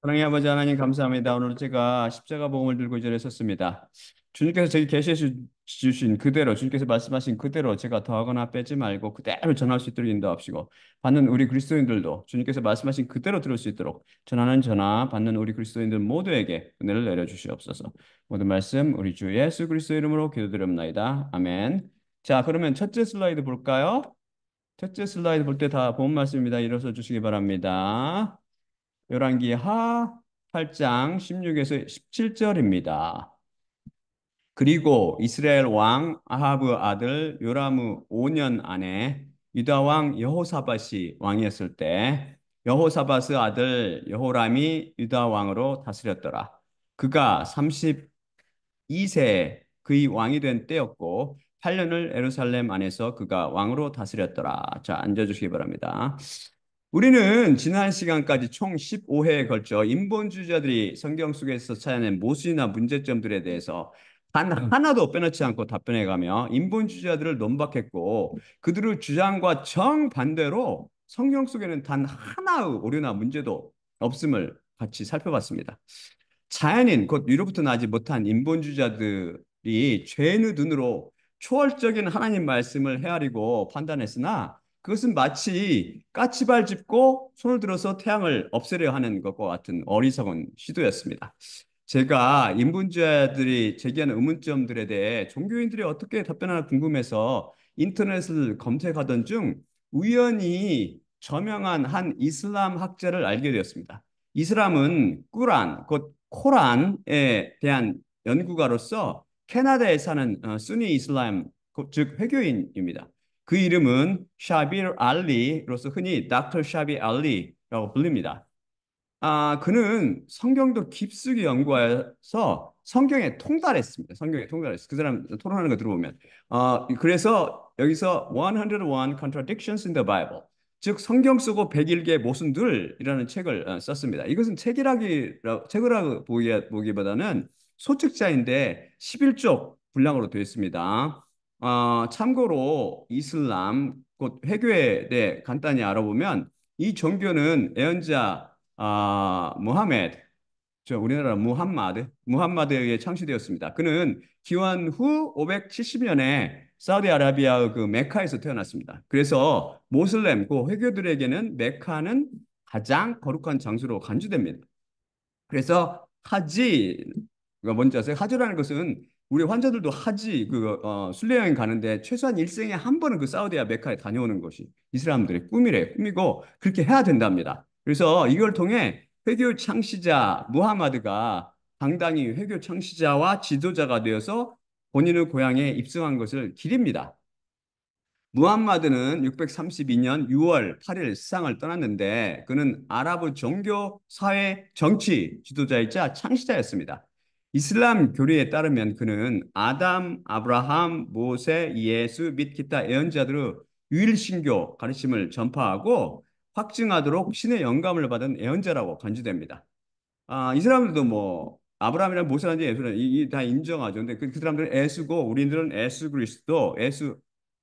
사랑의 아버지 하나님 감사합니다. 오늘 제가 십자가 복음을 들고 이 자리에 섰습니다. 주님께서 저기 주신 그대로 주님께서 말씀하신 그대로 제가 더하거나 빼지 말고 그대로 전할 수 있도록 인도하시고 받는 우리 그리스도인들도 주님께서 말씀하신 그대로 들을 수 있도록 전하는 전하 받는 우리 그리스도인들 모두에게 은혜를 내려 주시옵소서. 모든 말씀 우리 주 예수 그리스도 이름으로 기도드립니다. 아멘. 자, 그러면 첫째 슬라이드 볼까요? 첫째 슬라이드 볼 때 다 본 말씀입니다. 일어서 주시기 바랍니다. 열왕기하 8장 16에서 17절입니다. 그리고 이스라엘 왕 아하브 아들 요람의 5년 안에 유다 왕 여호사밧이 왕이었을 때 여호사밧의 아들 여호람이 유다 왕으로 다스렸더라. 그가 32세에 그의 왕이 된 때였고 8년을 예루살렘 안에서 그가 왕으로 다스렸더라. 자, 앉아주시기 바랍니다. 우리는 지난 시간까지 총 15회에 걸쳐 인본주의자들이 성경 속에서 찾아낸 모순이나 문제점들에 대해서 단 하나도 빼놓지 않고 답변해가며 인본주의자들을 논박했고 그들의 주장과 정반대로 성경 속에는 단 하나의 오류나 문제도 없음을 같이 살펴봤습니다. 자연인 곧 위로부터 나지 못한 인본주의자들이 죄의 눈으로 초월적인 하나님 말씀을 헤아리고 판단했으나 그것은 마치 까치발 짚고 손을 들어서 태양을 없애려 하는 것과 같은 어리석은 시도였습니다. 제가 인본주의자들이 제기하는 의문점들에 대해 종교인들이 어떻게 답변하나 궁금해서 인터넷을 검색하던 중 우연히 저명한 한 이슬람 학자를 알게 되었습니다. 이슬람은 꾸란, 곧 코란에 대한 연구가로서 캐나다에 사는 수니 이슬람, 즉 회교인입니다. 그 이름은 샤빌 알리로서 흔히 닥터 샤비 알리라고 불립니다. 그는 성경도 깊숙이 연구해서 성경에 통달했습니다. 성경에 통달했어요. 그 사람 토론하는 거 들어보면. 그래서 여기서 101 Contradictions in the Bible, 즉 성경 쓰고 101개 모순들이라는 책을 썼습니다. 이것은 책이라고 보기보다는 소책자인데 11쪽 분량으로 되어 있습니다. 참고로 이슬람, 곧 회교에 대해 간단히 알아보면 이 종교는 애언자 무하메드, 우리나라 무함마드에 의해 창시되었습니다. 그는 기원 후 570년에 사우디아라비아의 그 메카에서 태어났습니다. 그래서 모슬렘, 그 회교들에게는 메카는 가장 거룩한 장소로 간주됩니다. 그래서 하지가 뭔지 아세요? 하지라는 것은 우리 환자들도 하지 순례 여행 가는데 최소한 일생에 한 번은 그 사우디아 메카에 다녀오는 것이 이슬람들의 꿈이고 그렇게 해야 된답니다. 그래서 이걸 통해 회교 창시자 무하마드가 당당히 회교 창시자와 지도자가 되어서 본인의 고향에 입성한 것을 기립니다. 무함마드는 632년 6월 8일 세상을 떠났는데 그는 아랍의 종교, 사회, 정치 지도자이자 창시자였습니다. 이슬람 교리에 따르면 그는 아담, 아브라함, 모세, 예수 및 기타 예언자들의 유일신교 가르침을 전파하고 확증하도록 신의 영감을 받은 예언자라고 간주됩니다. 이 사람들도 뭐 아브라함이랑 모세라든지 예수는 다 인정하죠. 근데 그 사람들은 예수고 우리들은 예수 그리스도, 예수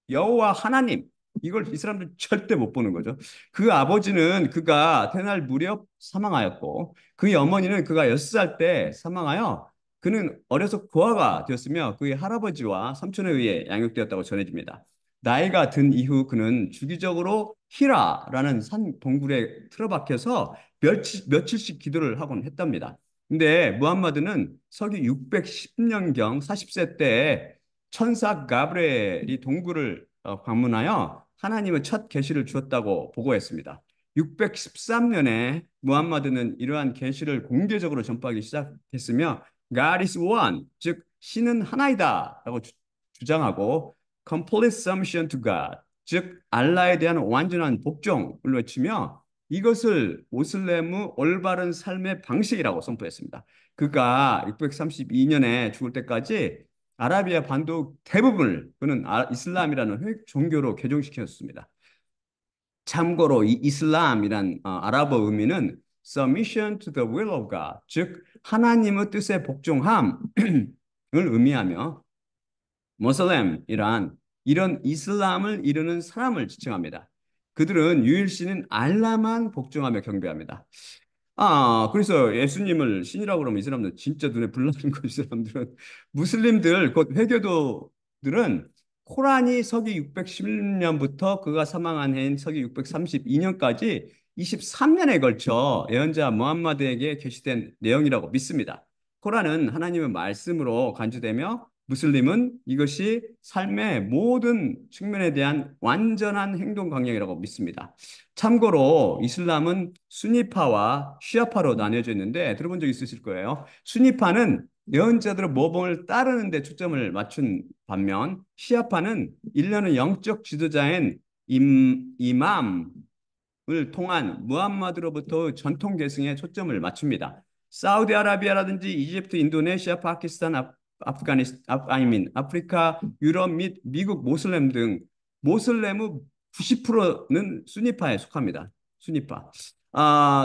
여호와 하나님, 이걸 이 사람들 절대 못 보는 거죠. 그 아버지는 그가 태어날 무렵 사망하였고 그의 어머니는 그가 6살 때 사망하여 그는 어려서 고아가 되었으며 그의 할아버지와 삼촌에 의해 양육되었다고 전해집니다. 나이가 든 이후 그는 주기적으로 히라라는 산 동굴에 틀어박혀서 며칠씩 기도를 하곤 했답니다. 근데 무함마드는 서기 610년경 40세 때에 천사 가브리엘이 동굴을 방문하여 하나님의 첫 계시를 주었다고 보고했습니다. 613년에 무함마드는 이러한 계시를 공개적으로 전파하기 시작했으며 God is one, 즉 신은 하나이다라고 주장하고 complete submission to God, 즉 알라에 대한 완전한 복종을 외치며 이것을 모슬렘의 올바른 삶의 방식이라고 선포했습니다. 그가 632년에 죽을 때까지 아라비아 반도 대부분을 그는 이슬람이라는 종교로 개종시켰습니다. 참고로 이 이슬람이란 아랍어 의미는 submission to the will of God, 즉 하나님의 뜻에 복종함을 의미하며 모슬렘이란 이런 이슬람을 이루는 사람을 지칭합니다. 그들은 유일신인 알라만 복종하며 경배합니다. 그래서 예수님을 신이라고 그러면 이 사람들 진짜 눈에 불 나는 거, 이 사람들은. 무슬림들, 곧 회교도들은 코란이 서기 610년부터 그가 사망한 해인 서기 632년까지 23년에 걸쳐 예언자 무함마드에게 계시된 내용이라고 믿습니다. 코란은 하나님의 말씀으로 간주되며 무슬림은 이것이 삶의 모든 측면에 대한 완전한 행동 강령이라고 믿습니다. 참고로 이슬람은 수니파와 시아파로 나뉘어져 있는데 들어본 적 있으실 거예요. 수니파는 예언자들의 모범을 따르는 데 초점을 맞춘 반면 시아파는 일련의 영적 지도자인 이맘을 통한 무함마드로부터 전통 계승에 초점을 맞춥니다. 사우디아라비아라든지 이집트, 인도네시아, 파키스탄, 아프리카, 유럽 및 미국 모슬렘 등 모슬렘의 90%는 수니파에 속합니다. 수니파.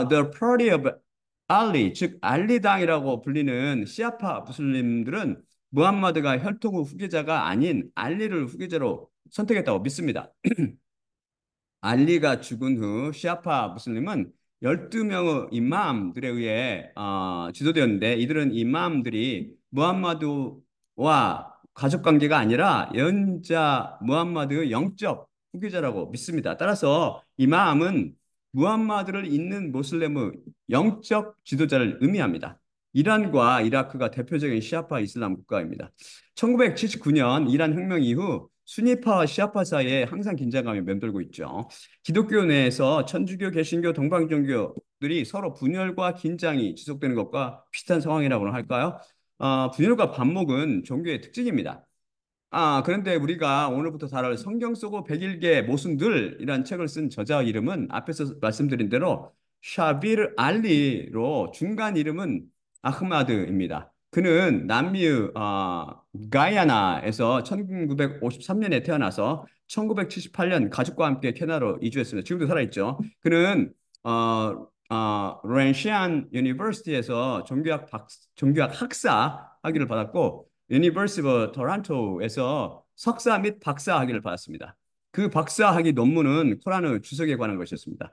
The Party of Ali, 즉 알리당이라고 불리는 시아파 무슬림들은 무함마드가 혈통의 후계자가 아닌 알리를 후계자로 선택했다고 믿습니다. 알리가 죽은 후 시아파 무슬림은 12명의 이맘들에 의해 지도되었는데 이들은 이맘들이 무함마드와 가족 관계가 아니라 연자 무함마드의 영적 후계자라고 믿습니다. 따라서 이맘은 무함마드를 잇는 모슬렘의 영적 지도자를 의미합니다. 이란과 이라크가 대표적인 시아파 이슬람 국가입니다. 1979년 이란 혁명 이후 수니파와 시아파 사이에 항상 긴장감이 맴돌고 있죠. 기독교 내에서 천주교, 개신교, 동방종교들이 서로 분열과 긴장이 지속되는 것과 비슷한 상황이라고 할까요? 분열과 반목은 종교의 특징입니다. 그런데 우리가 오늘부터 다룰 성경 속의 101개 모순들이란 책을 쓴 저자 이름은 앞에서 말씀드린 대로 샤비르 알리로 중간 이름은 아흐마드입니다. 그는 남미의 가야나에서 1953년에 태어나서 1978년 가족과 함께 캐나다로 이주했습니다. 지금도 살아있죠. 그는 렌시안 유니버시티에서 종교학 학사 학위를 받았고 유니버시티 오브 토론토에서 석사 및 박사 학위를 받았습니다. 그 박사 학위 논문은 코란의 주석에 관한 것이었습니다.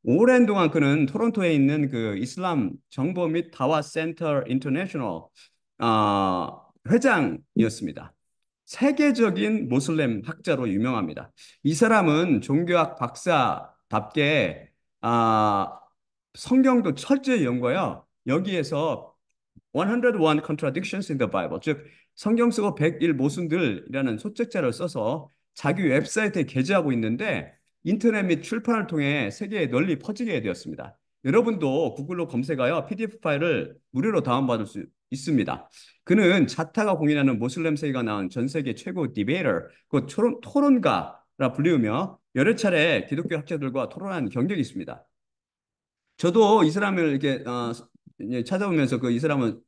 오랜 동안 그는 토론토에 있는 그 이슬람 정보 및 다와 센터 인터내셔널 회장이었습니다. 세계적인 모슬렘 학자로 유명합니다. 이 사람은 종교학 박사답게 성경도 철저히 연구하여 여기에서 101 contradictions in the Bible, 즉 성경 속의 101 모순들이라는 소책자를 써서 자기 웹사이트에 게재하고 있는데 인터넷 및 출판을 통해 세계에 널리 퍼지게 되었습니다. 여러분도 구글로 검색하여 PDF 파일을 무료로 다운받을 수 있습니다. 그는 자타가 공인하는 모슬렘 세계가 낳은 전 세계 최고 디베이터, 그 토론가라 불리우며 여러 차례 기독교 학자들과 토론한 경력이 있습니다. 저도 이 사람을 이렇게 이제 찾아보면서 그 이 사람은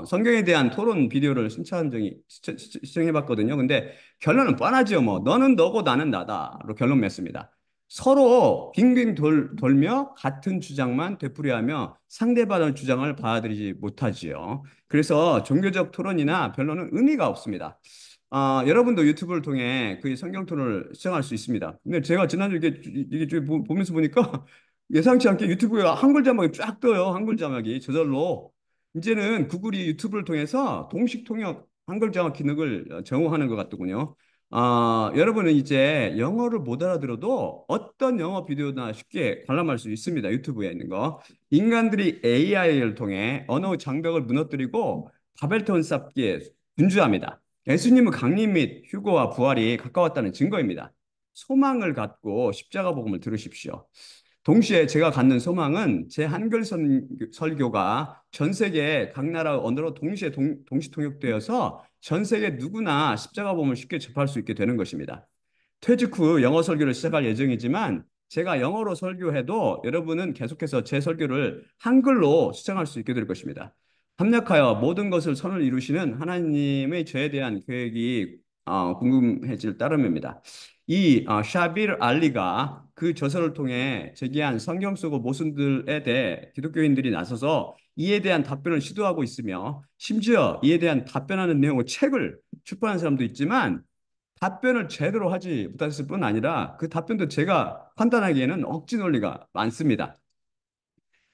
성경에 대한 토론 비디오를 시청해봤거든요. 근데 결론은 뻔하죠. 뭐 너는 너고 나는 나다로 결론 맺습니다. 서로 빙빙 돌며 같은 주장만 되풀이하며 상대방의 주장을 받아들이지 못하지요. 그래서 종교적 토론이나 변론은 의미가 없습니다. 여러분도 유튜브를 통해 그 성경 토론을 시청할 수 있습니다. 근데 제가 지난주 이게 보면서 보니까 예상치 않게 유튜브에 한글 자막이 쫙 떠요. 한글 자막이 저절로. 이제는 구글이 유튜브를 통해서 동식 통역 한글 자막 기능을 정오하는 것 같더군요. 여러분은 이제 영어를 못 알아들어도 어떤 영어 비디오나 쉽게 관람할 수 있습니다. 유튜브에 있는 거. 인간들이 AI를 통해 언어 장벽을 무너뜨리고 바벨탑 쌓기에 분주합니다. 예수님의 강림 및 휴거와 부활이 가까웠다는 증거입니다. 소망을 갖고 십자가 복음을 들으십시오. 동시에 제가 갖는 소망은 제 한글 설교가 전 세계 각 나라 언어로 동시에 동시 통역되어서 전 세계 누구나 십자가 복음을 쉽게 접할 수 있게 되는 것입니다. 퇴직 후 영어 설교를 시작할 예정이지만 제가 영어로 설교해도 여러분은 계속해서 제 설교를 한글로 시청할 수 있게 될 것입니다. 합력하여 모든 것을 선을 이루시는 하나님의 저에 대한 계획이 궁금해질 따름입니다. 이 샤빌 알리가 그 저서를 통해 제기한 성경 속의 모순들에 대해 기독교인들이 나서서 이에 대한 답변을 시도하고 있으며 심지어 이에 대한 답변하는 내용의 책을 출판한 사람도 있지만 답변을 제대로 하지 못했을 뿐 아니라 그 답변도 제가 판단하기에는 억지 논리가 많습니다.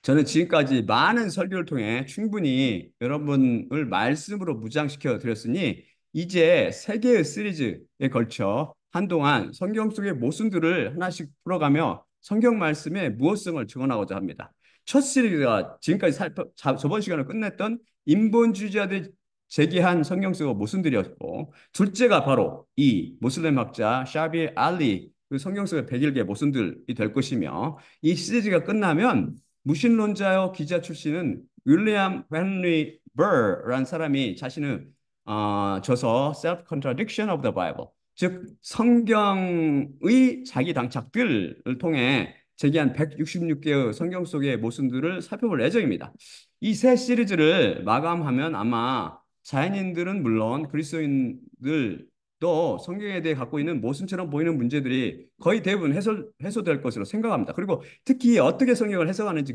저는 지금까지 많은 설교를 통해 충분히 여러분을 말씀으로 무장시켜 드렸으니 이제 세 개의 시리즈에 걸쳐 한동안 성경 속의 모순들을 하나씩 풀어가며 성경 말씀의 무엇성을 증언하고자 합니다. 첫 시리즈가 지금까지 저번 시간을 끝냈던 인본주의자들이 제기한 성경 속 모순들이었고, 둘째가 바로 이 모슬렘 학자 샤비 알리 그 성경 속의 101개 모순들이 될 것이며, 이 시리즈가 끝나면 무신론자요 기자 출신은 윌리엄 헨리 버라는 사람이 자신의 저서 Self Contradiction of the Bible, 즉 성경의 자기 당착들을 통해 제기한 166개의 성경 속의 모순들을 살펴볼 예정입니다. 이 세 시리즈를 마감하면 아마 자연인들은 물론 그리스도인들도 성경에 대해 갖고 있는 모순처럼 보이는 문제들이 거의 대부분 해소될 것으로 생각합니다. 그리고 특히 어떻게 성경을 해석하는지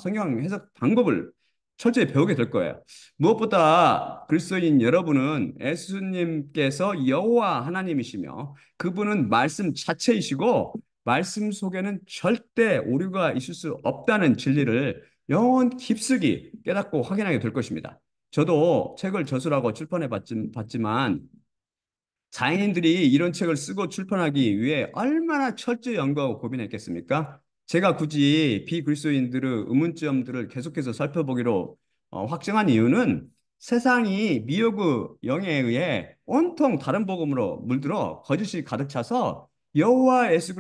성경 해석 방법을 철저히 배우게 될 거예요. 무엇보다 그리스도인 여러분은 예수님께서 여호와 하나님이시며 그분은 말씀 자체이시고 말씀 속에는 절대 오류가 있을 수 없다는 진리를 영원 깊숙이 깨닫고 확인하게 될 것입니다. 저도 책을 저술하고 봤지만 장인들이 이런 책을 쓰고 출판하기 위해 얼마나 철저히 연구하고 고민했겠습니까? 제가 굳이 비그리스도인들의 의문점들을 계속해서 살펴보기로 확정한 이유는 세상이 미혹의 영에 의해 온통 다른 복음으로 물들어 거짓이 가득 차서 여호와 예수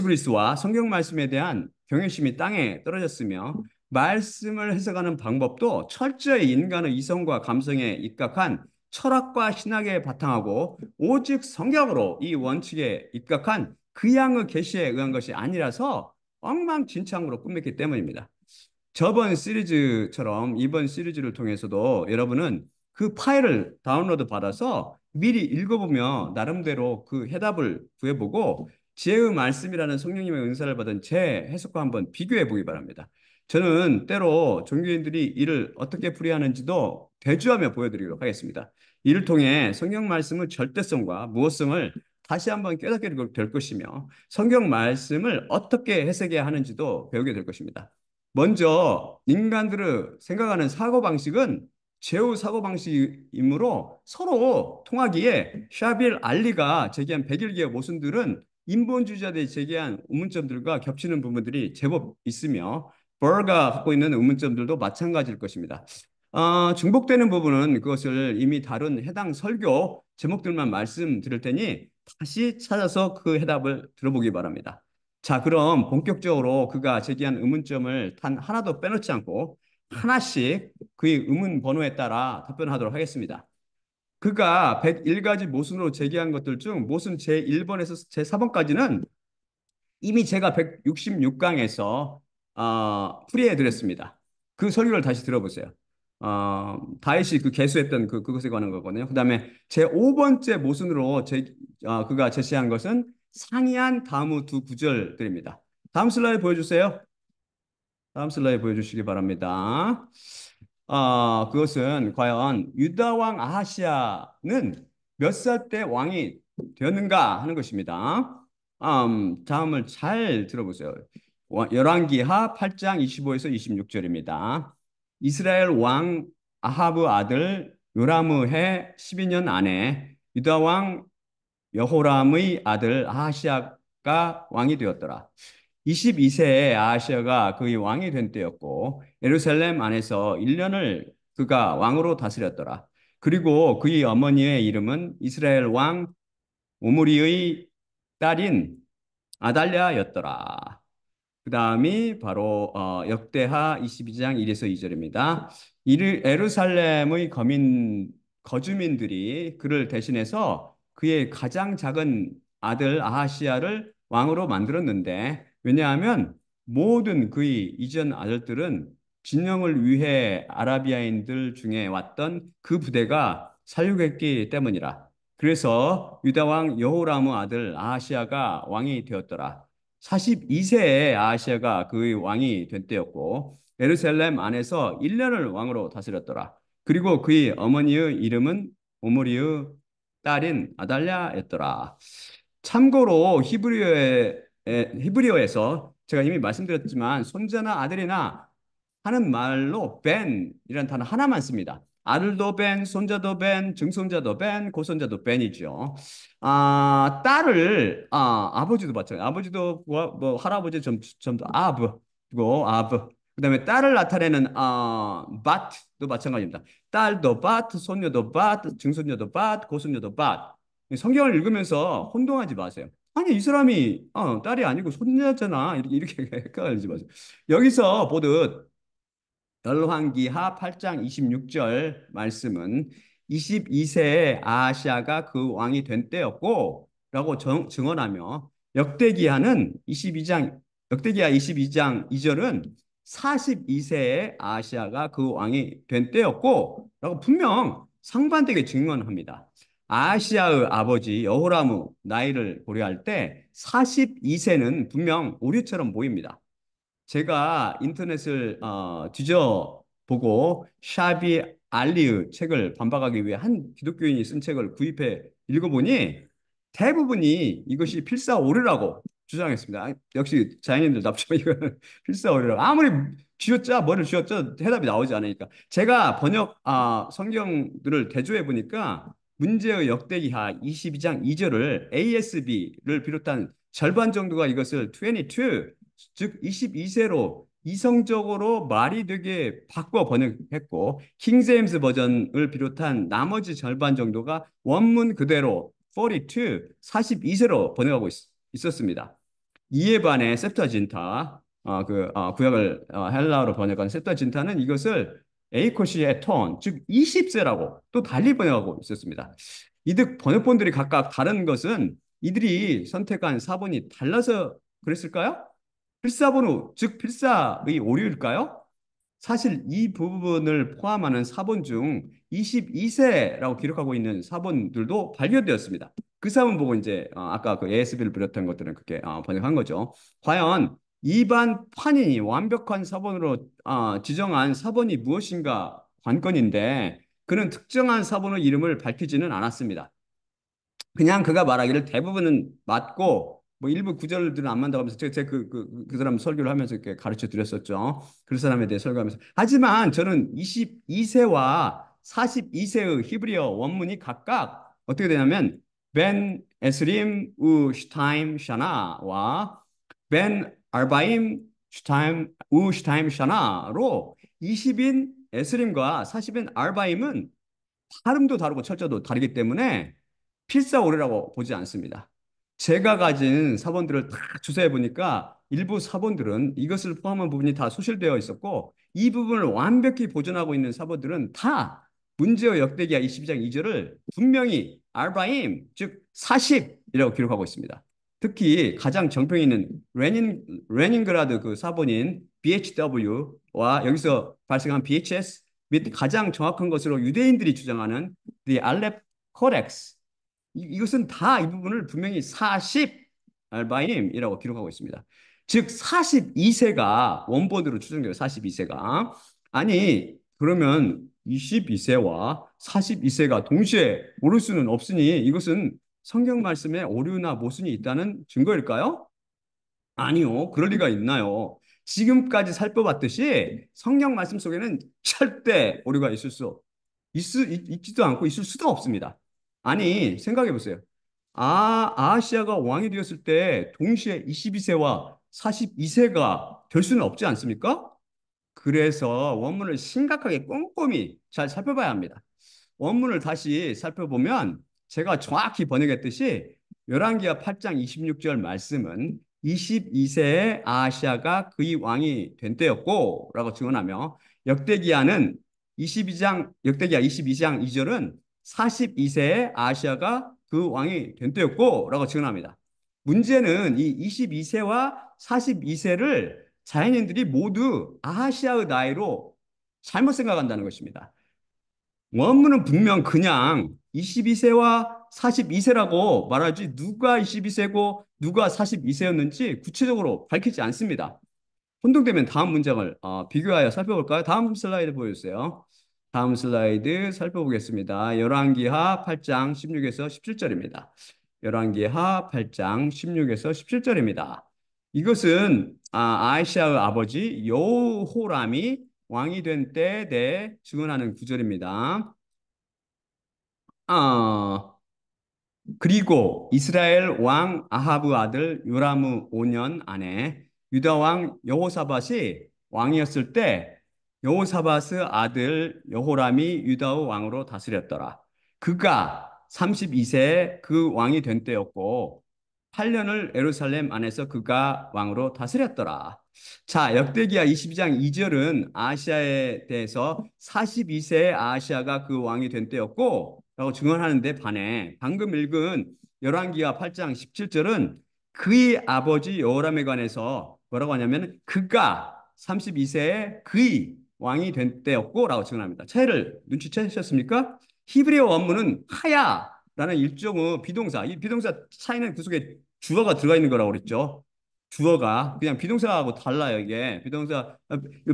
그리스도와 성경 말씀에 대한 경외심이 땅에 떨어졌으며 말씀을 해석하는 방법도 철저히 인간의 이성과 감성에 입각한 철학과 신학에 바탕하고 오직 성경으로 이 원칙에 입각한 그 양의 계시에 의한 것이 아니라서 엉망진창으로 꾸몄기 때문입니다. 저번 시리즈처럼 이번 시리즈를 통해서도 여러분은 그 파일을 다운로드 받아서 미리 읽어보며 나름대로 그 해답을 구해보고 지혜의 말씀이라는 성령님의 은사를 받은 제 해석과 한번 비교해 보기 바랍니다. 저는 때로 종교인들이 이를 어떻게 풀이하는지도 대주하며 보여드리도록 하겠습니다. 이를 통해 성경 말씀의 절대성과 무엇성을 다시 한번 깨닫게 될 것이며 성경 말씀을 어떻게 해석해야 하는지도 배우게 될 것입니다. 먼저 인간들의 생각하는 사고방식은 제후 사고방식이므로 서로 통하기에 샤빌 알리가 제기한 101개의 모순들은 인본주의자들이 제기한 의문점들과 겹치는 부분들이 제법 있으며 버가 갖고 있는 의문점들도 마찬가지일 것입니다. 중복되는 부분은 그것을 이미 다룬 해당 설교 제목들만 말씀드릴 테니 다시 찾아서 그 해답을 들어보기 바랍니다. 자, 그럼 본격적으로 그가 제기한 의문점을 단 하나도 빼놓지 않고 하나씩 그의 의문 번호에 따라 답변하도록 하겠습니다. 그가 101가지 모순으로 제기한 것들 중 모순 제1번에서 제4번까지는 이미 제가 166강에서 풀이해 드렸습니다. 그 설교를 다시 들어보세요. 다윗이 그 개수했던 그것에 관한 거거든요. 그 다음에 제 5번째 모순으로 그가 제시한 것은 상이한 다음 두 구절들입니다. 다음 슬라이드 보여주세요. 다음 슬라이드 보여주시기 바랍니다. 그것은 과연 유다 왕 아하시야는 몇 살 때 왕이 되었는가 하는 것입니다. 다음을 잘 들어보세요. 열왕기하 8장 25에서 26절입니다. 이스라엘 왕 아하브 아들 요람의 해 12년 안에 유다 왕 여호람의 아들 아하시야가 왕이 되었더라. 22세에 아하시아가 그의 왕이 된 때였고 예루살렘 안에서 1년을 그가 왕으로 다스렸더라. 그리고 그의 어머니의 이름은 이스라엘 왕 오므리의 딸인 아달랴였더라. 그 다음이 바로 역대하 22장 1에서 2절입니다. 예루살렘의 거주민들이 그를 대신해서 그의 가장 작은 아들 아하시야를 왕으로 만들었는데, 왜냐하면 모든 그의 이전 아들들은 진영을 위해 아라비아인들 중에 왔던 그 부대가 살육했기 때문이라. 그래서 유다 왕 여호람의 아들 아하시야가 왕이 되었더라. 42세에 아하시아가 그의 왕이 된 때였고 예루살렘 안에서 1년을 왕으로 다스렸더라. 그리고 그의 어머니의 이름은 오므리의 딸인 아달랴였더라. 참고로 히브리어에서 제가 이미 말씀드렸지만 손자나 아들이나 하는 말로 벤이라는 단어 하나만 씁니다. 아들도 벤, 손자도 벤, 증손자도 벤, 고손자도 벤이죠. 딸을 아버지도 마찬가지. 아버지도 뭐 할아버지 점도 아브고 아브. 그다음에 딸을 나타내는 밭도 마찬가지입니다. 딸도 밭, 손녀도 밭, 증손녀도 밭, 고손녀도 밭. 성경을 읽으면서 혼동하지 마세요. 아니 이 사람이 딸이 아니고 손녀잖아. 이렇게 헷갈리지 마세요. 여기서 보듯 열왕기하 8장 26절 말씀은 22세에 아하시아가 그 왕이 된 때였고 라고 증언하며 역대기하 22장 2절은 42세에 아하시아가 그 왕이 된 때였고 라고 분명 상반되게 증언합니다. 아하시아의 아버지 여호라무 나이를 고려할 때 42세는 분명 우리처럼 보입니다. 제가 인터넷을 뒤져보고 샤비 알리의 책을 반박하기 위해 한 기독교인이 쓴 책을 구입해 읽어보니 대부분이 이것이 필사오류라고 주장했습니다. 역시 자연인들 답죠. 이거는 필사오류라고. 아무리 쥐어짜 뭐를 쥐어짜 해답이 나오지 않으니까. 제가 번역 성경들을 대조해 보니까 문제의 역대기하 22장 2절을 ASB를 비롯한 절반 정도가 이것을 22, 즉 22세로 이성적으로 말이 되게 바꿔 번역했고 킹제임스 버전을 비롯한 나머지 절반 정도가 원문 그대로 42, 42세로 번역하고 있었습니다. 이에 반해 셉터진타 구약을 헬라어로 번역한 셉터진타는 이것을 에이코시의 톤, 즉 20세라고 또 달리 번역하고 있었습니다. 이득 번역본들이 각각 다른 것은 이들이 선택한 사본이 달라서 그랬을까요? 필사본우, 즉 필사의 오류일까요? 사실 이 부분을 포함하는 사본 중 22세라고 기록하고 있는 사본들도 발견되었습니다. 그 사본 보고 이제 아까 그 ASB를 비롯한 것들은 그렇게 번역한 거죠. 과연 일반 판인이 완벽한 사본으로 지정한 사본이 무엇인가 관건인데 그는 특정한 사본의 이름을 밝히지는 않았습니다. 그냥 그가 말하기를 대부분은 맞고 뭐 일부 구절들은 안 맞다고 하면서 제가 그 사람 설교를 하면서 이렇게 가르쳐 드렸었죠. 그 사람에 대해 설교하면서. 하지만 저는 22세와 42세의 히브리어 원문이 각각 어떻게 되냐면 벤 에스림 우 슈타임 샤나와 벤 알바임 슈타임 샤나로 20인 에스림과 40인 알바임은 발음도 다르고 철자도 다르기 때문에 필사오류라고 보지 않습니다. 제가 가진 사본들을 다 조사해 보니까 일부 사본들은 이것을 포함한 부분이 다 소실되어 있었고 이 부분을 완벽히 보존하고 있는 사본들은 다 문제의 역대기하 22장 2절을 분명히 알바임 즉 40이라고 기록하고 있습니다. 특히 가장 정평이 있는 레닌그라드 그 사본인 BHW와 여기서 발생한 BHS 및 가장 정확한 것으로 유대인들이 주장하는 The Aleph Codex 이것은 다 이 부분을 분명히 40 알바임이라고 기록하고 있습니다. 즉 42세가 원본으로 추정돼요. 42세가. 아니 그러면 22세와 42세가 동시에 오를 수는 없으니 이것은 성경 말씀에 오류나 모순이 있다는 증거일까요? 아니요. 그럴 리가 있나요? 지금까지 살펴봤듯이 성경 말씀 속에는 절대 오류가 있지도 않고 있을 수도 없습니다. 아니, 생각해 보세요. 아하시아가 왕이 되었을 때 동시에 22세와 42세가 될 수는 없지 않습니까? 그래서 원문을 심각하게 꼼꼼히 잘 살펴봐야 합니다. 원문을 다시 살펴보면 제가 정확히 번역했듯이 열왕기하 8장 26절 말씀은 22세에 아하시아가 그의 왕이 된 때였고 라고 증언하며 역대기하 22장 2절은 42세에 아하시아가 그 왕이 된 때였고 라고 증언합니다. 문제는 이 22세와 42세를 자연인들이 모두 아하시아의 나이로 잘못 생각한다는 것입니다. 원문은 분명 그냥 22세와 42세라고 말하지 누가 22세고 누가 42세였는지 구체적으로 밝히지 않습니다. 혼동되면 다음 문장을 비교하여 살펴볼까요? 다음 슬라이드 보여주세요. 다음 슬라이드 살펴보겠습니다. 열왕기하 8장 16에서 17절입니다. 열왕기하 8장 16에서 17절입니다. 이것은 아이샤의 아버지 여호람이 왕이 된 때에 대해 증언하는 구절입니다. 아, 그리고 이스라엘 왕 아하브 아들 요람의 5년 안에 유다 왕 여호사밧이 왕이었을 때 여호사밧의 아들 여호람이 유다의 왕으로 다스렸더라. 그가 32세에 그 왕이 된 때였고 8년을 예루살렘 안에서 그가 왕으로 다스렸더라. 자, 역대기야 22장 2절은 아시아에 대해서 42세에 아시아가 그 왕이 된 때였고 라고 증언하는데 반해 방금 읽은 열왕기하 8장 17절은 그의 아버지 여호람에 관해서 뭐라고 하냐면 그가 32세에 그의 왕이 된 때였고 라고 증언합니다. 차이를 눈치채셨습니까? 히브리어 원문은 하야라는 일종의 비동사, 이 비동사 차이는 그 속에 주어가 들어가 있는 거라고 그랬죠. 주어가 그냥 비동사하고 달라요. 이게 비동사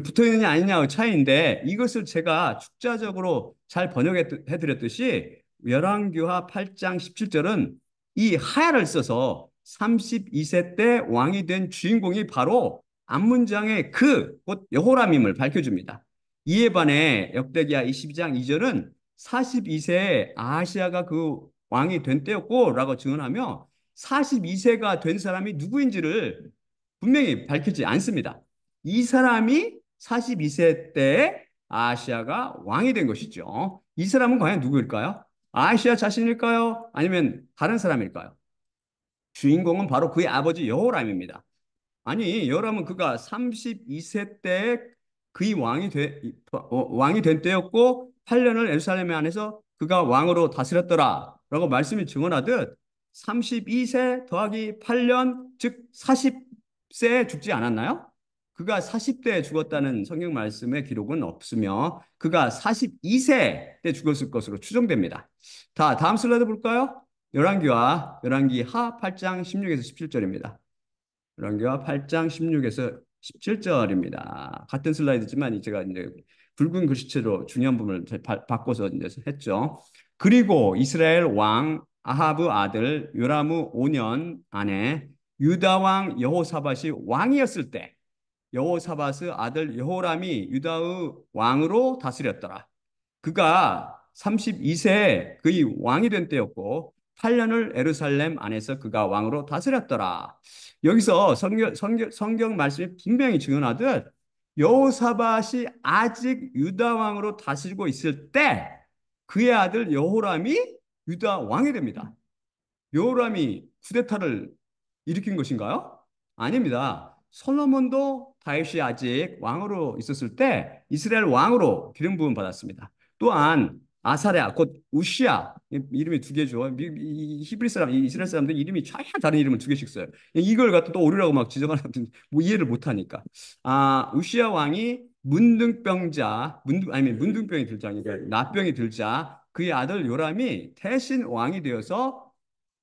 붙어 있느냐 아니냐의 차이인데 이것을 제가 축자적으로 잘 번역해 드렸듯이 열왕기하 8장 17절은 이 하야를 써서 32세 때 왕이 된 주인공이 바로 앞문장의 그 곧 여호람임을 밝혀줍니다. 이에 반해 역대기하 22장 2절은 42세에 아하시아가 그 왕이 된 때였고 라고 증언하며 42세가 된 사람이 누구인지를 분명히 밝히지 않습니다. 이 사람이 42세 때에 아시아가 왕이 된 것이죠. 이 사람은 과연 누구일까요? 아시아 자신일까요? 아니면 다른 사람일까요? 주인공은 바로 그의 아버지 여호람입니다. 아니, 여호람은 그가 32세 때 그의 왕이 된 때였고 8년을 예루살렘 안에서 그가 왕으로 다스렸더라 라고 말씀이 증언하듯 32세 더하기 8년 즉 40세에 죽지 않았나요? 그가 40대에 죽었다는 성경 말씀의 기록은 없으며 그가 42세 때 죽었을 것으로 추정됩니다. 다음 슬라이드 볼까요? 열왕기하 8장 16에서 17절입니다. 열왕기하 8장 16에서 17절입니다. 같은 슬라이드지만 제가 이제 붉은 글씨체로 중요한 부분을 바꿔서 이제 했죠. 그리고 이스라엘 왕 아하브 아들 요람의 5년 안에 유다 왕 여호사밧이 왕이었을 때 여호사밧의 아들 여호람이 유다의 왕으로 다스렸더라. 그가 32세에 그의 왕이 된 때였고 8년을 예루살렘 안에서 그가 왕으로 다스렸더라. 여기서 성경 말씀이 분명히 증언하듯 여호사밧이 아직 유다 왕으로 다스리고 있을 때 그의 아들 여호람이 유다 왕이 됩니다. 여호람이 쿠데타를 일으킨 것인가요? 아닙니다. 솔로몬도 다윗이 아직 왕으로 있었을 때 이스라엘 왕으로 기름 부음 받았습니다. 또한 아사랴 곧 우시야 이름이 두 개죠. 히브리 사람, 이스라엘 사람들 이름이 전혀 다른 이름을 두 개씩 써요. 이걸 갖다 또 오류라고 막 지적하는 뭐 이해를 못하니까. 우시야 왕이 문둥병이 들자, 그러니까 나병이 들자 그의 아들 요람이 대신 왕이 되어서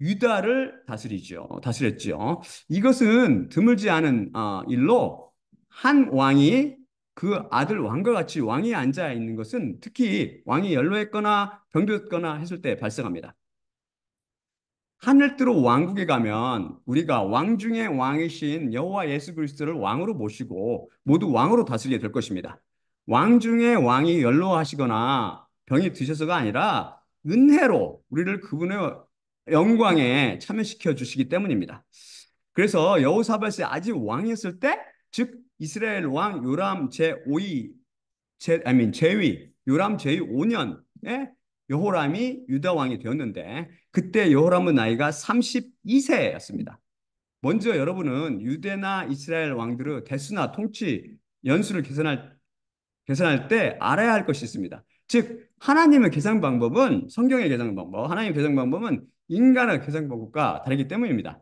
유다를 다스렸죠. 이것은 드물지 않은 일로 한 왕이 그 아들 왕과 같이 왕이 앉아 있는 것은 특히 왕이 연로했거나 병들었거나 했을 때 발생합니다. 하늘뜨로 왕국에 가면 우리가 왕 중에 왕이신 여호와 예수 그리스도를 왕으로 모시고 모두 왕으로 다스리게 될 것입니다. 왕 중에 왕이 연로하시거나 병이 드셔서가 아니라 은혜로 우리를 그분의 영광에 참여시켜 주시기 때문입니다. 그래서 여호사밧이 아직 왕이었을 때, 즉 이스라엘 왕 요람 제5위 제위 요람 제 5년에 여호람이 유다 왕이 되었는데 그때 여호람의 나이가 32세였습니다. 먼저 여러분은 유대나 이스라엘 왕들의 대수나 통치 연수를 계산할 때 알아야 할 것이 있습니다. 즉 하나님의 계산 방법은 성경의 계산 방법, 하나님의 계산 방법은 인간의 계산 방법과 다르기 때문입니다.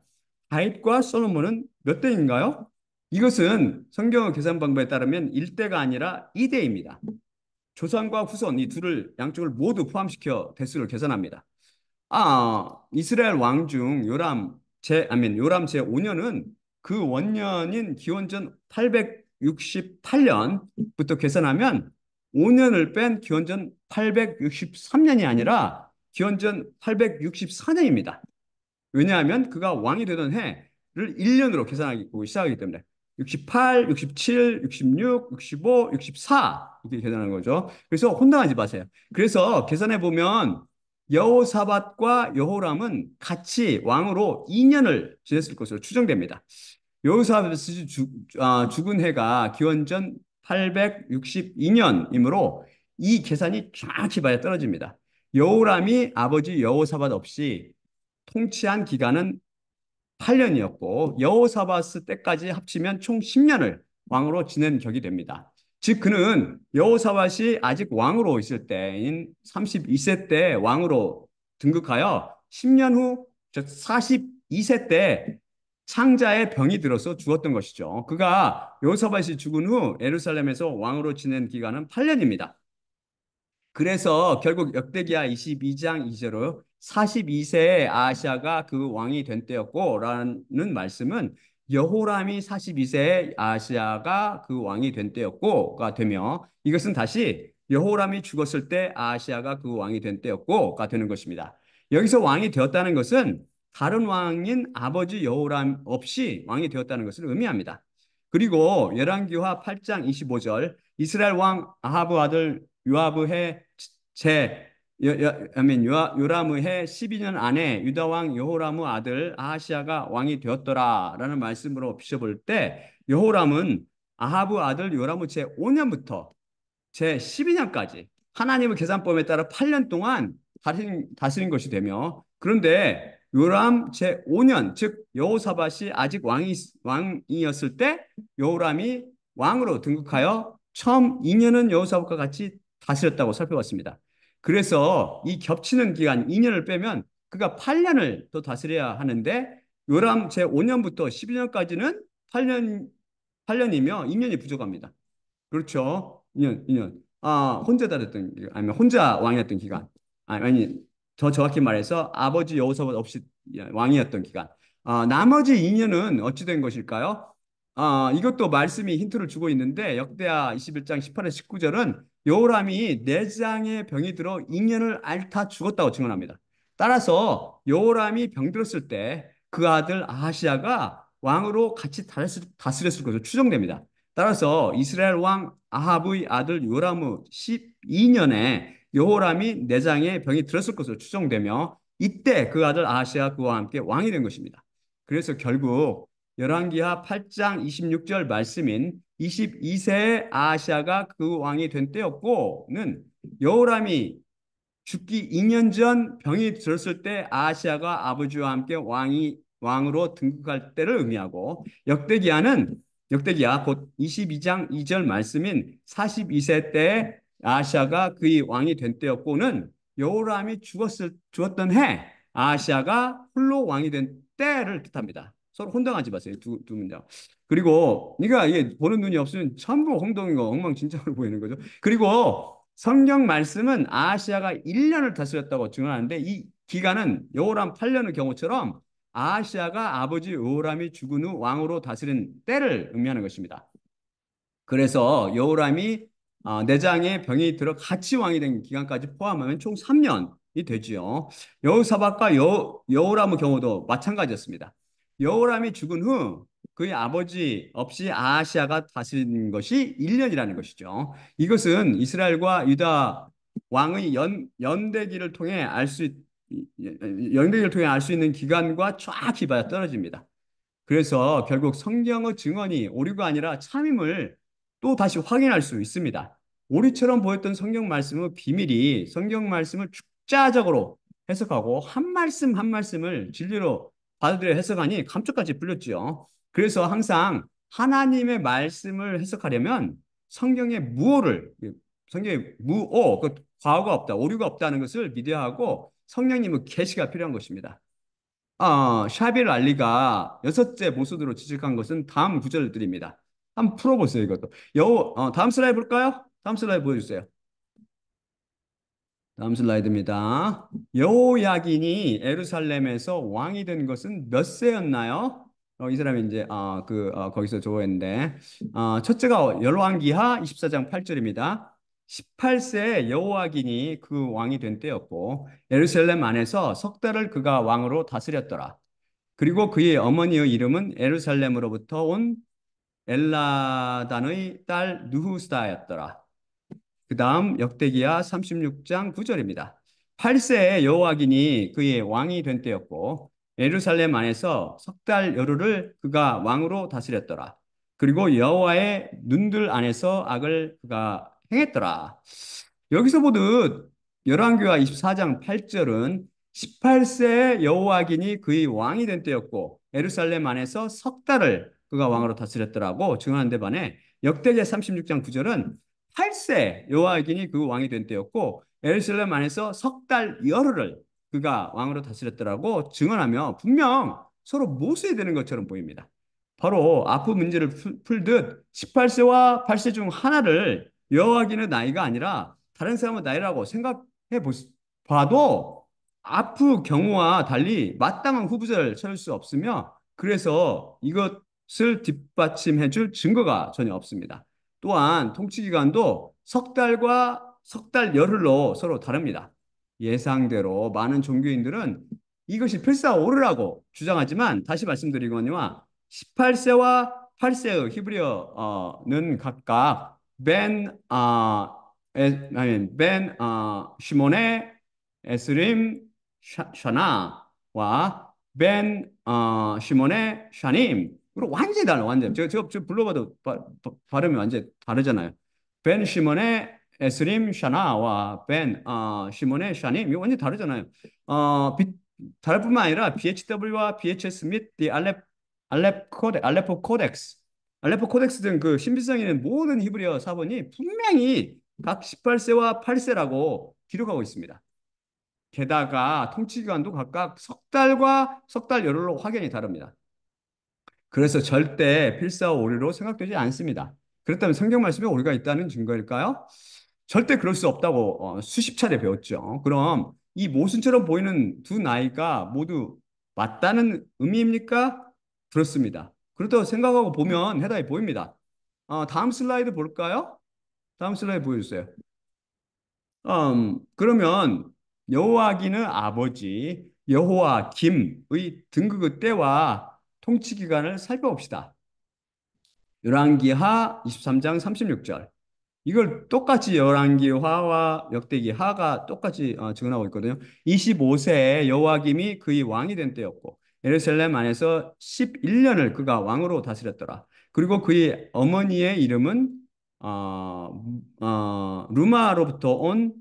다윗과 솔로몬은 몇 대인가요? 이것은 성경의 계산 방법에 따르면 1대가 아니라 2대입니다. 조상과 후손 이 둘을 양쪽을 모두 포함시켜 대수를 계산합니다. 이스라엘 왕 중 요람 제 5년은 그 원년인 기원전 868년부터 계산하면 5년을 뺀 기원전 863년이 아니라 기원전 864년입니다. 왜냐하면 그가 왕이 되던 해를 1년으로 계산하기 시작하기 때문에 68, 67, 66, 65, 64 이렇게 계산하는 거죠. 그래서 혼동하지 마세요. 그래서 계산해 보면 여호사밧과 여호람은 같이 왕으로 2년을 지냈을 것으로 추정됩니다. 여호사밧이 죽은 해가 기원전 862년이므로 이 계산이 정확히 맞아 떨어집니다. 여호람이 아버지 여호사밧 없이 통치한 기간은 8년이었고 여호사밧 때까지 합치면 총 10년을 왕으로 지낸 격이 됩니다. 즉 그는 여호사밧이 아직 왕으로 있을 때인 32세 때 왕으로 등극하여 10년 후, 즉 42세 때 창자의 병이 들어서 죽었던 것이죠. 그가 여호사밧이 죽은 후 예루살렘에서 왕으로 지낸 기간은 8년입니다. 그래서 결국 역대기야 22장 2절로 42세의 아시아가 그 왕이 된 때였고라는 말씀은 여호람이 42세의 아시아가 그 왕이 된 때였고가 되며 이것은 다시 여호람이 죽었을 때 아시아가 그 왕이 된 때였고가 되는 것입니다. 여기서 왕이 되었다는 것은 다른 왕인 아버지 여호람 없이 왕이 되었다는 것을 의미합니다. 그리고 열왕기하 8장 25절 이스라엘 왕 아하브 아들 요압의 제 요람의 12년 안에 유다 왕 여호람의 아들 아하시아가 왕이 되었더라라는 말씀으로 비춰볼 때 여호람은 아하브 아들 요람의 제 5년부터 제 12년까지 하나님의 계산법에 따라 8년 동안 다스린 것이 되며 그런데 요람 제 5년 즉 여호사밧이 아직 왕이었을 때 여호람이 왕으로 등극하여 처음 2년은 여호사밧과 같이 다스렸다고 살펴봤습니다. 그래서 이 겹치는 기간 2년을 빼면 그가 8년을 더 다스려야 하는데 요람 제 5년부터 12년까지는 8년이며 2년이 부족합니다. 그렇죠. 2년. 혼자 다녔던 기간, 아니면 혼자 왕이었던 기간. 더 정확히 말해서 아버지 여호사밧 없이 왕이었던 기간. 나머지 2년은 어찌 된 것일까요? 이것도 말씀이 힌트를 주고 있는데 역대하 21장 18절 19절은 여호람이 내장에 병이 들어 2년을 앓다 죽었다고 증언합니다. 따라서 여호람이 병들었을 때 그 아들 아하시아가 왕으로 같이 다스렸을 것으로 추정됩니다. 따라서 이스라엘 왕 아합의 아들 요람의 12년에 여호람이 내장에 병이 들었을 것으로 추정되며 이때 그 아들 아하시아 그와 함께 왕이 된 것입니다. 그래서 결국 열왕기하 8장 26절 말씀인 22세의 아하시아가 그 왕이 된 때였고는 여호람이 죽기 2년 전 병이 들었을 때 아하시아가 아버지와 함께 왕으로 등극할 때를 의미하고 역대기야 곧 22장 2절 말씀인 42세 때 아하시아가 그의 왕이 된 때였고는 여호람이 죽었던 해 아하시아가 홀로 왕이 된 때를 뜻합니다. 서로 혼동하지 마세요. 두 문장. 그리고 이게 보는 눈이 없으면 전부 혼동이고 엉망진창으로 보이는 거죠. 그리고 성경 말씀은 아하시아가 1년을 다스렸다고 증언하는데 이 기간은 여호람 8년의 경우처럼 아하시아가 아버지 여호람이 죽은 후 왕으로 다스린 때를 의미하는 것입니다. 그래서 여호람이 내장에 병이 들어 같이 왕이 된 기간까지 포함하면 총 3년이 되지요. 여호사밧과 여호람의 경우도 마찬가지였습니다. 여호람이 죽은 후 그의 아버지 없이 아하시아가 다스린 것이 1년이라는 것이죠. 이것은 이스라엘과 유다 왕의 연대기를 통해 알 수 있는 기간과 정확히 맞아 떨어집니다. 그래서 결국 성경의 증언이 오류가 아니라 참임을 또 다시 확인할 수 있습니다. 오류처럼 보였던 성경 말씀의 비밀이 성경 말씀을 축자적으로 해석하고 한 말씀 한 말씀을 진리로 받아들여 해석하니 감쪽같이 풀렸지요. 그래서 항상 하나님의 말씀을 해석하려면 성경에 무오, 그 과오가 없다, 오류가 없다는 것을 믿어야 하고 성령님의 계시가 필요한 것입니다. 샤빌 알리가 여섯째 모순으로 지적한 것은 다음 구절들입니다. 한번 풀어보세요, 이것도. 다음 슬라이드 볼까요? 다음 슬라이드 보여주세요. 다음 슬라이드입니다. 여호야긴이 예루살렘에서 왕이 된 것은 몇 세였나요? 이 사람이 이제 거기서 조회했는데 첫째가 열왕기하 24장 8절입니다. 18세에 여호와긴이 그 왕이 된 때였고 예루살렘 안에서 석 달을 그가 왕으로 다스렸더라. 그리고 그의 어머니의 이름은 예루살렘으로부터 온 엘라단의 딸 느후스다였더라. 그 다음 역대기야 36장 9절입니다. 8세에 여호와긴이 그의 왕이 된 때였고 예루살렘 안에서 석 달 여루를 그가 왕으로 다스렸더라. 그리고 여호와의 눈들 안에서 악을 그가 행했더라. 여기서 보듯 열왕기하 24장 8절은 18세에 여호와긴이 그의 왕이 된 때였고 예루살렘 안에서 석 달을 그가 왕으로 다스렸더라고 증언한 데 반해 역대기야 36장 9절은 8세 여호와긴이 그 왕이 된 때였고 예루살렘 안에서 석 달 열흘을 그가 왕으로 다스렸더라고 증언하며 분명 서로 모순되는 것처럼 보입니다. 바로 앞의 문제를 풀듯 18세와 8세 중 하나를 여호와긴의 나이가 아니라 다른 사람의 나이라고 생각해 봐도 앞의 경우와 달리 마땅한 후보자를 찾을 수 없으며 그래서 이것을 뒷받침해 줄 증거가 전혀 없습니다. 또한 통치 기간도 석 달과 석 달 열흘로 서로 다릅니다. 예상대로 많은 종교인들은 이것이 필사오르라고 주장하지만 다시 말씀드리거니와 18세와 8세의 히브리어는 각각 시몬의 에스림 샤나와 시몬의 샤님 그리고 완전히 달라 완전 제가 불러봐도 발음이 완전히 다르잖아요. 벤 시몬의 에스림 샤나와 시몬의 샤님 이거 완전히 다르잖아요. 다를 뿐만 아니라 BHW와 BHS 및 알레포 코덱스 등 그 신비성 있는 모든 히브리어 사본이 분명히 각 18세와 8세라고 기록하고 있습니다. 게다가 통치 기간도 각각 석 달과 석 달 열흘로 확연히 다릅니다. 그래서 절대 필사오리로 생각되지 않습니다. 그렇다면 성경 말씀에 오류가 있다는 증거일까요? 절대 그럴 수 없다고 수십 차례 배웠죠. 그럼 이 모순처럼 보이는 두 나이가 모두 맞다는 의미입니까? 그렇습니다. 그렇다고 생각하고 보면 해답이 보입니다. 다음 슬라이드 볼까요? 다음 슬라이드 보여주세요. 그러면 여호와기는 아버지 여호와 김의 등극의 때와 통치 기간을 살펴봅시다. 열왕기하 23장 36절. 이걸 똑같이 열왕기하와 역대기하가 똑같이 증언하고 있거든요. 25세에 여호와김이 그의 왕이 된 때였고 예루살렘 안에서 11년을 그가 왕으로 다스렸더라. 그리고 그의 어머니의 이름은 루마로부터 온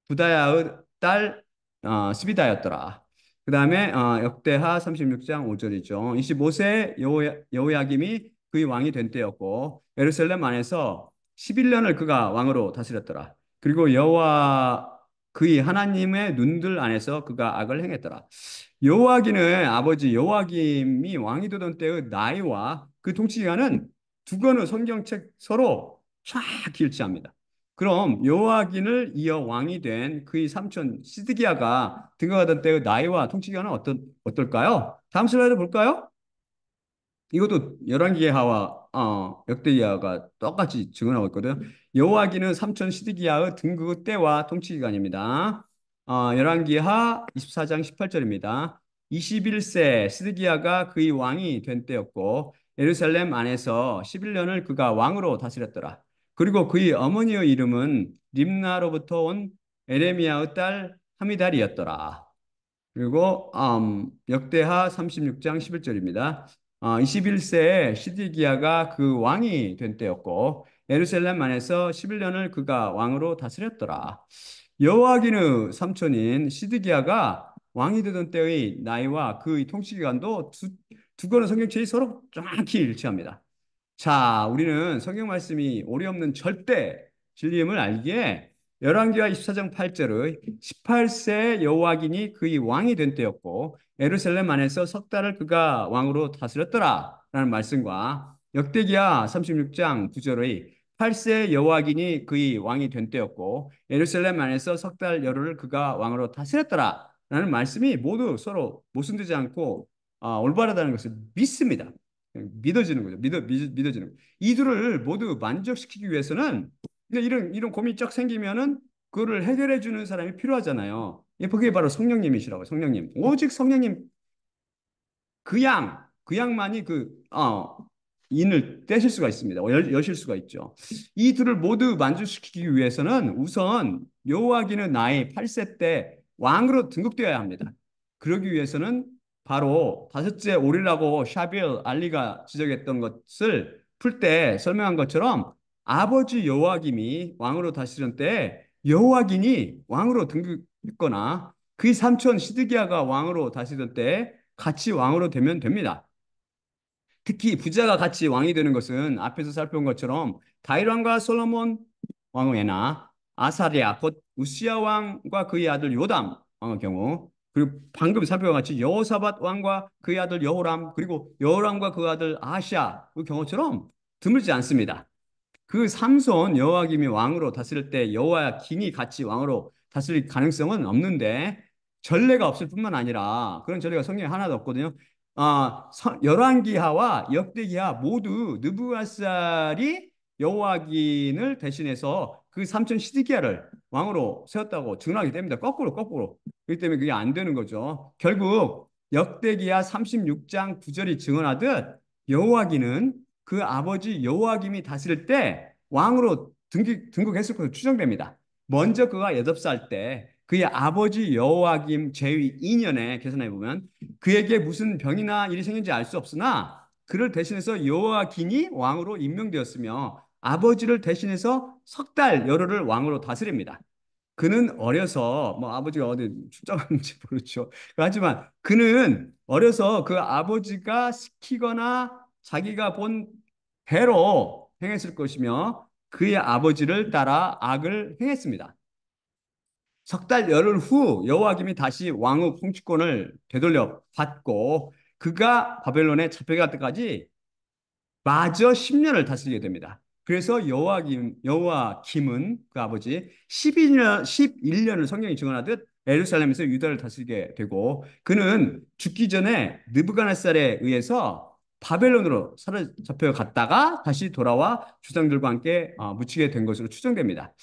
부다야의 딸 스비다였더라. 그 다음에 역대하 36장 5절이죠. 25세 여호야김이 그의 왕이 된 때였고 예루살렘 안에서 11년을 그가 왕으로 다스렸더라. 그리고 여호와 그의 하나님의 눈들 안에서 그가 악을 행했더라. 여호와기는 아버지 여호와김이 왕이 되던 때의 나이와 그 통치 기간은 두 권의 성경책 서로 쫙 일치합니다. 그럼 여호와긴을 이어 왕이 된 그의 삼촌 시드기야가 등극하던 때의 나이와 통치 기간은 어떨까요? 다음 슬라이드 볼까요? 이것도 열왕기하와 역대기하가 똑같이 증언하고 있거든요. 여호와기는 삼촌 시드기야의 등극 때와 통치 기간입니다. 열왕기하 24장 18절입니다. 21세 시드기야가 그의 왕이 된 때였고 예루살렘 안에서 11년을 그가 왕으로 다스렸더라. 그리고 그의 어머니의 이름은 림나로부터 온 에레미야의 딸 하미달이었더라. 그리고 역대하 36장 11절입니다. 21세에 시드기야가 그 왕이 된 때였고 예루살렘 안에서 11년을 그가 왕으로 다스렸더라. 여호와기는 삼촌인 시드기야가 왕이 되던 때의 나이와 그의 통치 기간도 두 권의 성경책이 서로 정확히 일치합니다. 자, 우리는 성경 말씀이 오리 없는 절대 진리임을 알기에 열왕기하 24장 8절의 18세 여호와긴이 그의 왕이 된 때였고 예루살렘 안에서 석 달을 그가 왕으로 다스렸더라 라는 말씀과 역대기하 36장 9절의 8세 여호와긴이 그의 왕이 된 때였고 예루살렘 안에서 석 달 열흘을 그가 왕으로 다스렸더라 라는 말씀이 모두 서로 모순되지 않고 올바르다는 것을 믿습니다. 믿어지는 거죠. 믿어지는 거죠. 이 둘을 모두 만족시키기 위해서는 근데 이런 고민이 쫙 생기면은 그거를 해결해 주는 사람이 필요하잖아요. 예, 그게 바로 성령님이시라고요. 성령님. 오직 성령님 그 양만이 인을 떼실 수가 있습니다. 여실 수가 있죠. 이 둘을 모두 만족시키기 위해서는 우선 여호와기는 나이 8세 때 왕으로 등극되어야 합니다. 그러기 위해서는 바로 다섯째 오리라고 샤빌 알리가 지적했던 것을 풀 때 설명한 것처럼 아버지 여호와김이 왕으로 다스리던 때 여호와긴이 왕으로 등극했거나 그의 삼촌 시드기야가 왕으로 다스리던 때 같이 왕으로 되면 됩니다. 특히 부자가 같이 왕이 되는 것은 앞에서 살펴본 것처럼 다윗 왕과 솔로몬 왕후에나 아사리아 곧 우시아 왕과 그의 아들 요담 왕의 경우, 그리고 방금 살펴본 같이 여호사밧 왕과 그의 아들 여호람, 그리고 여호람과 그 아들 아하시아 그 경우처럼 드물지 않습니다. 그 삼손 여호와김이 왕으로 다스릴 때 여호와긴이 같이 왕으로 다스릴 가능성은 없는데, 전례가 없을 뿐만 아니라 그런 전례가 성경에 하나도 없거든요. 열왕기하와 역대기하 모두 느부갓살이 여호와긴을 대신해서 그 삼촌 시드기야를 왕으로 세웠다고 증언하게 됩니다. 거꾸로. 그렇기 때문에 그게 안 되는 거죠. 결국 역대기하 36장 9절이 증언하듯 여호와긴은 그 아버지 여호와김이 다스릴 때 왕으로 등극했을 것으로 추정됩니다. 먼저 그가 8살 때 그의 아버지 여호와김 제위 2년에 계산해 보면 그에게 무슨 병이나 일이 생긴지 알 수 없으나 그를 대신해서 여호와긴이 왕으로 임명되었으며 아버지를 대신해서 석 달 열흘을 왕으로 다스립니다. 그는 어려서 뭐 아버지가 어디 출장 갔는지 모르죠. 하지만 그는 어려서 그 아버지가 시키거나 자기가 본 배로 행했을 것이며 그의 아버지를 따라 악을 행했습니다. 석 달 열흘 후 여호와김이 다시 왕의 통치권을 되돌려 받고 그가 바벨론에 잡혀갈 때까지 마저 10년을 다스리게 됩니다. 그래서 여호와김은 그 아버지 11년을 성경이 증언하듯 예루살렘에서 유다를 다스리게 되고, 그는 죽기 전에 느부갓네살에 의해서 바벨론으로 사로잡혀 갔다가 다시 돌아와 주상들과 함께 묻히게 된 것으로 추정됩니다.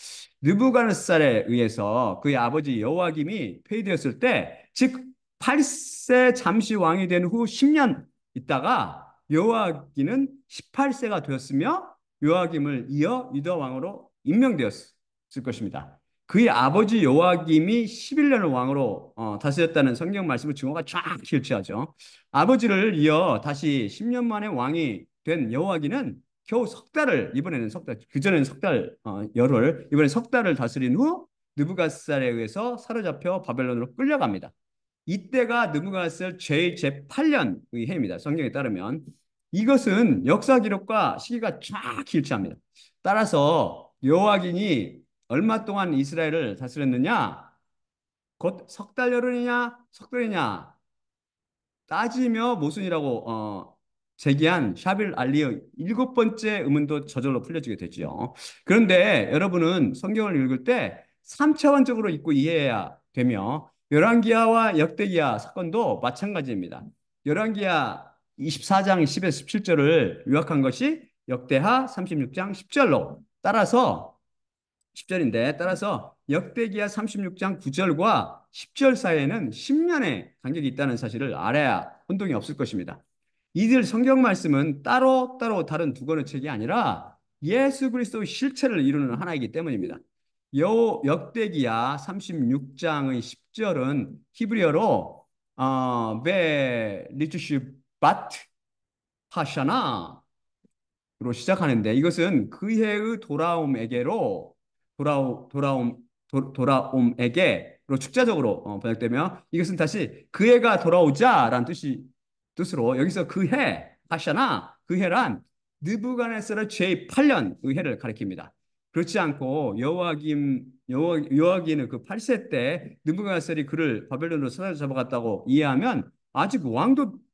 느부갓네살에 의해서 그의 아버지 여호와김이 폐위되었을 때, 즉 8세 잠시 왕이 된 후 10년 있다가 요아기는 18세가 되었으며 요아김을 이어 유다 왕으로 임명되었을 것입니다. 그의 아버지 요아김이 11년을 왕으로 다스렸다는 성경 말씀을 증거가 쫙 일치하죠. 아버지를 이어 다시 10년 만에 왕이 된 여호와기는 겨우 석 달을, 이번에는 석 달, 그전에는 석 달 열흘, 이번에 석 달을 다스린 후 느부갓살에 의해서 사로잡혀 바벨론으로 끌려갑니다. 이때가 느부갓네살 제8년의 해입니다. 성경에 따르면 이것은 역사 기록과 시기가 정확히 일치합니다. 따라서 여호와긴이 얼마 동안 이스라엘을 다스렸느냐? 곧 석 달 열흘이냐, 석 달이냐 따지며 모순이라고 제기한 샤빌 알리의 7번째 의문도 저절로 풀려지게 되지요. 그런데 여러분은 성경을 읽을 때 3차원적으로 읽고 이해해야 되며, 열왕기하와 역대기하 사건도 마찬가지입니다. 열왕기하 24장 10에서 17절을 요약한 것이 역대하 36장 10절로 따라서 10절인데, 따라서 역대기하 36장 9절과 10절 사이에는 10년의 간격이 있다는 사실을 알아야 혼동이 없을 것입니다. 이들 성경 말씀은 따로따로 다른 두 권의 책이 아니라 예수 그리스도의 실체를 이루는 하나이기 때문입니다. 역대기하 36장의 10절은 히브리어로 베 리투시 바트 하샤나 로 시작하는데, 이것은 그해의 돌아옴에게로 축자적으로 번역되며, 이것은 다시 그해가 돌아오자라는 뜻으로 여기서 그해 하샤나, 그해란 느부갓네살의 제8년의 해를 가리킵니다. 그렇지 않고 여호와긴은 그 8세 때 느부갓네살이 그를 바벨론으로 사로잡아갔다고 이해하면 아직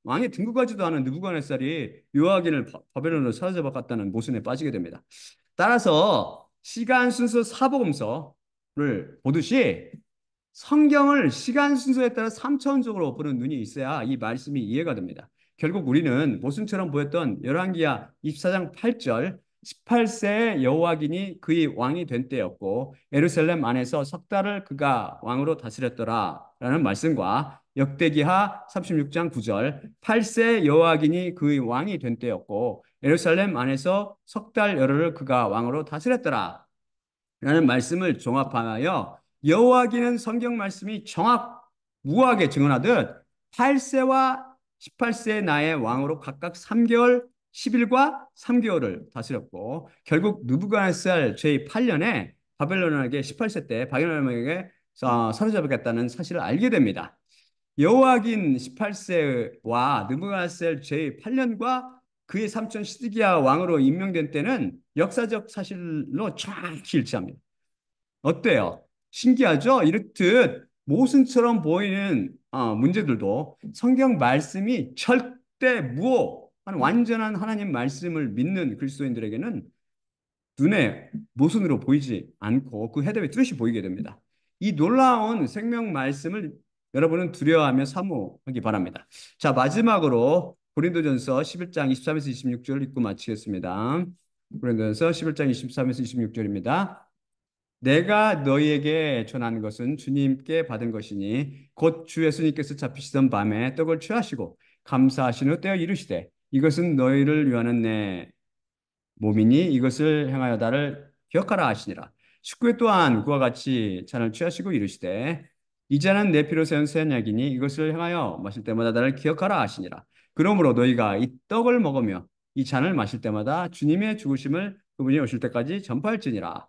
왕에 등극하지도 않은 느부갓네살이 요아긴을 바벨론으로 사로잡아갔다는 모순에 빠지게 됩니다. 따라서 시간 순서 사복음서를 보듯이 성경을 시간 순서에 따라 3차원적으로 보는 눈이 있어야 이 말씀이 이해가 됩니다. 결국 우리는 모순처럼 보였던 열왕기하 24장 8절 18세에 여호와긴이 그의 왕이 된 때였고 예루살렘 안에서 석 달을 그가 왕으로 다스렸더라라는 말씀과 역대기하 36장 9절 8세 여호와긴이 그의 왕이 된 때였고 예루살렘 안에서 석 달 열흘을 그가 왕으로 다스렸더라 라는 말씀을 종합하여 여호와기는 성경 말씀이 무하게 증언하듯 8세와 18세의 나의 왕으로 각각 3개월, 10일과 3개월을 다스렸고 결국 느부갓네살 제8년에 바벨론에게 18세 때 바벨론에게 사로잡혔다는 사실을 알게 됩니다. 여호와긴 18세와 느부갓네살 제8년과 그의 삼촌 시드기야 왕으로 임명된 때는 역사적 사실로 정확히 일치합니다. 어때요? 신기하죠? 이렇듯 모순처럼 보이는 문제들도 성경 말씀이 절대 무오한 완전한 하나님 말씀을 믿는 그리스도인들에게는 눈에 모순으로 보이지 않고 그 해답의 뜻이 보이게 됩니다. 이 놀라운 생명 말씀을 여러분은 두려워하며 사모하기 바랍니다. 자, 마지막으로 고린도전서 11장 23에서 26절 읽고 마치겠습니다. 고린도전서 11장 23에서 26절입니다. 내가 너희에게 전한 것은 주님께 받은 것이니 곧 주 예수님께서 잡히시던 밤에 떡을 취하시고 감사하신 후 떼어 이르시되 이것은 너희를 위하는 내 몸이니 이것을 행하여 나를 기억하라 하시니라. 19회 또한 그와 같이 잔을 취하시고 이르시되 이 잔은 내 피로 세운 새 언약이니 이것을 행하여 마실 때마다 나를 기억하라 하시니라. 그러므로 너희가 이 떡을 먹으며 이 잔을 마실 때마다 주님의 죽으심을 그분이 오실 때까지 전파할지니라.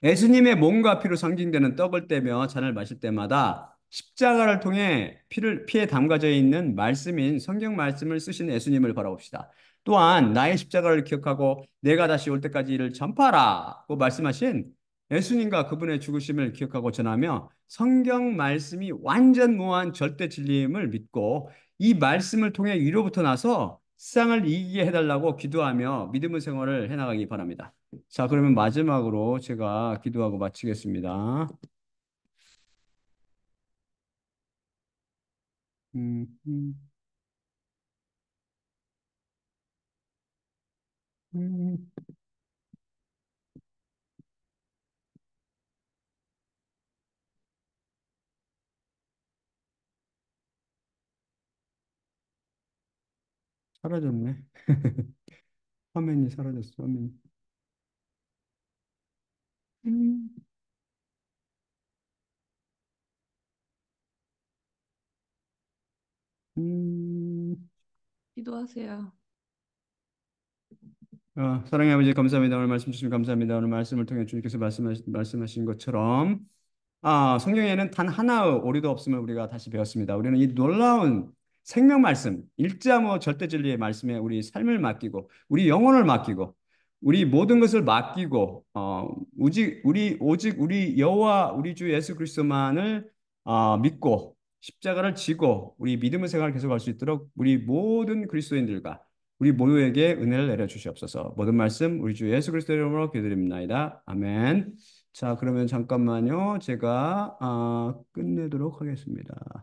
예수님의 몸과 피로 상징되는 떡을 떼며 잔을 마실 때마다 십자가를 통해 피에 담가져 있는 말씀인 성경 말씀을 쓰신 예수님을 바라봅시다. 또한 나의 십자가를 기억하고 내가 다시 올 때까지 이를 전파하라고 말씀하신 예수님과 그분의 죽으심을 기억하고 전하며 성경 말씀이 완전 무한 절대 진리임을 믿고 이 말씀을 통해 위로부터 나서 세상을 이기게 해달라고 기도하며 믿음의 생활을 해나가기 바랍니다. 자, 그러면 마지막으로 제가 기도하고 마치겠습니다. 음, 음, 음. 사라졌네. 화면이 사라졌어, 화면이. 음, 음. 기도하세요. 사랑의 아버지 감사합니다. 오늘 말씀 주시면 감사합니다. 오늘 말씀을 통해 주님께서 말씀하신 것처럼 성경에는 단 하나의 오류도 없음을 우리가 다시 배웠습니다. 우리는 이 놀라운 생명 말씀, 일자무 절대 진리의 말씀에 우리 삶을 맡기고, 우리 영혼을 맡기고, 우리 모든 것을 맡기고, 오직 우리 여호와 우리 주 예수 그리스도만을 믿고 십자가를 지고 우리 믿음의 생활을 계속할 수 있도록 우리 모든 그리스도인들과 우리 모두에게 은혜를 내려 주시옵소서. 모든 말씀 우리 주 예수 그리스도 이름으로 기도드립니다. 아멘. 자, 그러면 잠깐만요. 제가 끝내도록 하겠습니다.